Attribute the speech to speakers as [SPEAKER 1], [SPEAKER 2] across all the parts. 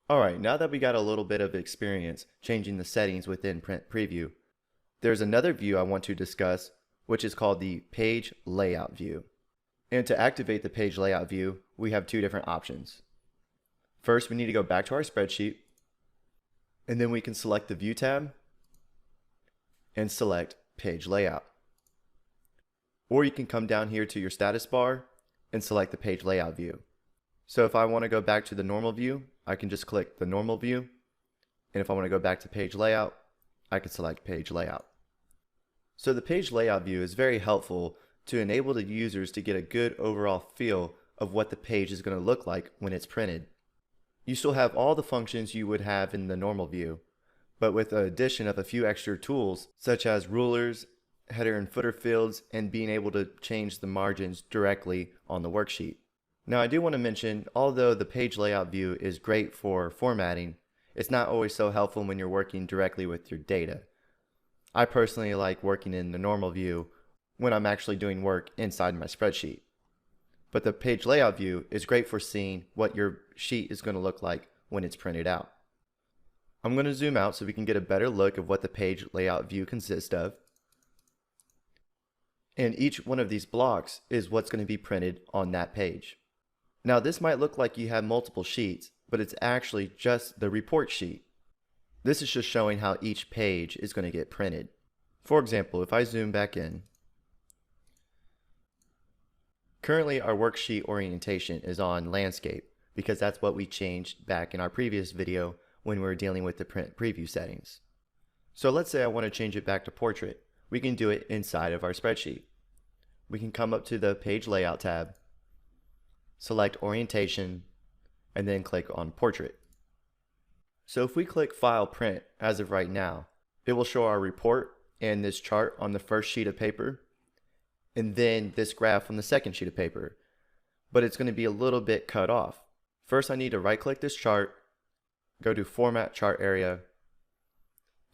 [SPEAKER 1] Alright, now that we got a little bit of experience changing the settings within Print Preview, there's another view I want to discuss, which is called the Page Layout view. And to activate the Page Layout view, we have two different options. First, we need to go back to our spreadsheet, and then we can select the View tab and select Page Layout. Or you can come down here to your status bar and select the Page Layout view. So if I want to go back to the normal view, I can just click the normal view. And if I want to go back to Page Layout, I can select Page Layout. So the Page Layout view is very helpful to enable the users to get a good overall feel of what the page is going to look like when it's printed. You still have all the functions you would have in the normal view, but with the addition of a few extra tools such as rulers, header and footer fields, and being able to change the margins directly on the worksheet. Now I do want to mention, although the Page Layout view is great for formatting, it's not always so helpful when you're working directly with your data. I personally like working in the normal view when I'm actually doing work inside my spreadsheet. But the Page Layout view is great for seeing what your sheet is going to look like when it's printed out. I'm going to zoom out so we can get a better look of what the Page Layout view consists of. And each one of these blocks is what's going to be printed on that page. Now this might look like you have multiple sheets, but it's actually just the report sheet. This is just showing how each page is going to get printed. For example, if I zoom back in, currently our worksheet orientation is on landscape because that's what we changed back in our previous video when we were dealing with the Print Preview settings. So let's say I want to change it back to portrait. We can do it inside of our spreadsheet. We can come up to the Page Layout tab, select Orientation, and then click on Portrait. So if we click File Print as of right now, it will show our report and this chart on the first sheet of paper, and then this graph on the second sheet of paper. But it's going to be a little bit cut off. First I need to right click this chart, go to Format Chart Area,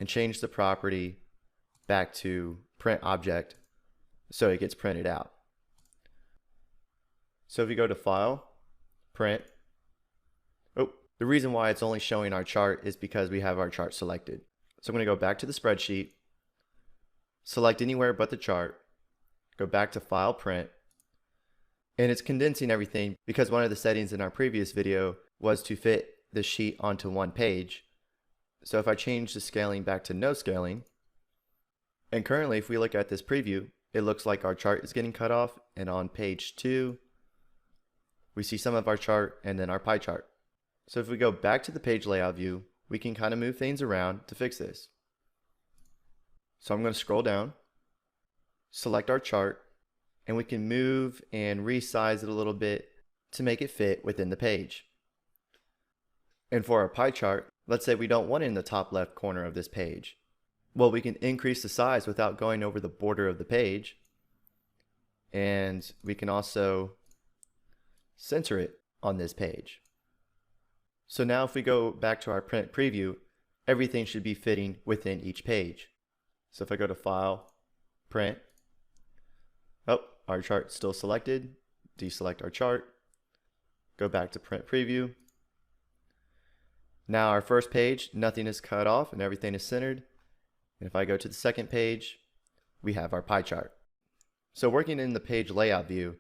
[SPEAKER 1] and change the property back to Print Object so it gets printed out. So if you go to File, Print, the reason why it's only showing our chart is because we have our chart selected. So I'm going to go back to the spreadsheet, select anywhere but the chart, go back to File, Print, and it's condensing everything because one of the settings in our previous video was to fit the sheet onto one page. So if I change the scaling back to no scaling, and currently if we look at this preview, it looks like our chart is getting cut off, and on page 2, we see some of our chart and then our pie chart. So if we go back to the Page Layout view, we can kind of move things around to fix this. So I'm going to scroll down, select our chart, and we can move and resize it a little bit to make it fit within the page. And for our pie chart, let's say we don't want it in the top left corner of this page. Well, we can increase the size without going over the border of the page, and we can also center it on this page. So now if we go back to our Print Preview, everything should be fitting within each page. So if I go to File, Print, our chart's still selected, deselect our chart, go back to Print Preview. Now our first page, nothing is cut off and everything is centered. And if I go to the second page, we have our pie chart. So working in the Page Layout view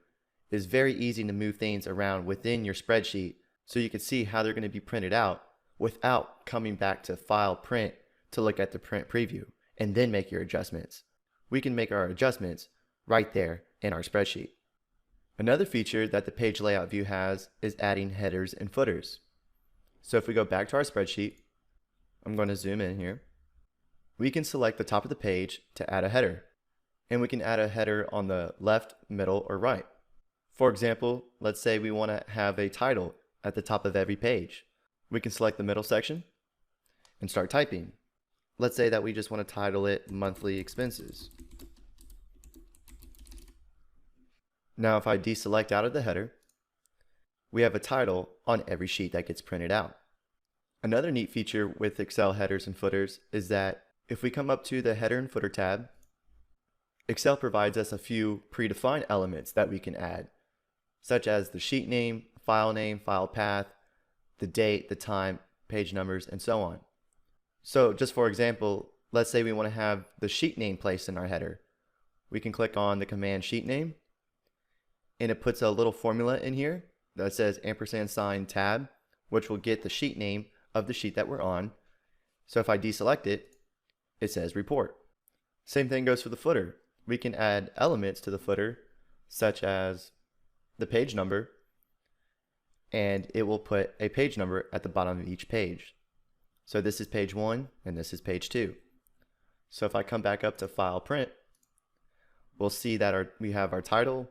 [SPEAKER 1] is very easy to move things around within your spreadsheet so you can see how they're going to be printed out without coming back to File, Print to look at the Print Preview and then make your adjustments. We can make our adjustments right there in our spreadsheet. Another feature that the Page Layout view has is adding headers and footers. So if we go back to our spreadsheet, I'm going to zoom in here. We can select the top of the page to add a header, and we can add a header on the left, middle, or right. For example, let's say we want to have a title at the top of every page. We can select the middle section and start typing. Let's say that we just want to title it Monthly Expenses. Now if I deselect out of the header, we have a title on every sheet that gets printed out. Another neat feature with Excel headers and footers is that if we come up to the Header and Footer tab, Excel provides us a few predefined elements that we can add, such as the sheet name, file path, the date, the time, page numbers, and so on. So just for example, let's say we want to have the sheet name placed in our header. We can click on the command sheet name, and it puts a little formula in here that says & tab, which will get the sheet name of the sheet that we're on. So if I deselect it, it says report. Same thing goes for the footer. We can add elements to the footer, such as the page number, and it will put a page number at the bottom of each page. So this is page 1 and this is page 2. So if I come back up to File, Print, we'll see that we have our title,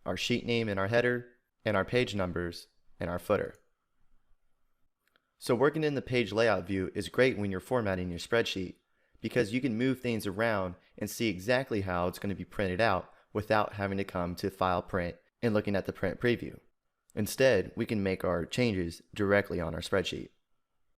[SPEAKER 1] our sheet name in our header, and our page numbers in our footer. So working in the page layout view is great when you're formatting your spreadsheet, because you can move things around and see exactly how it's going to be printed out without having to come to File, Print, and looking at the print preview. Instead, we can make our changes directly on our spreadsheet.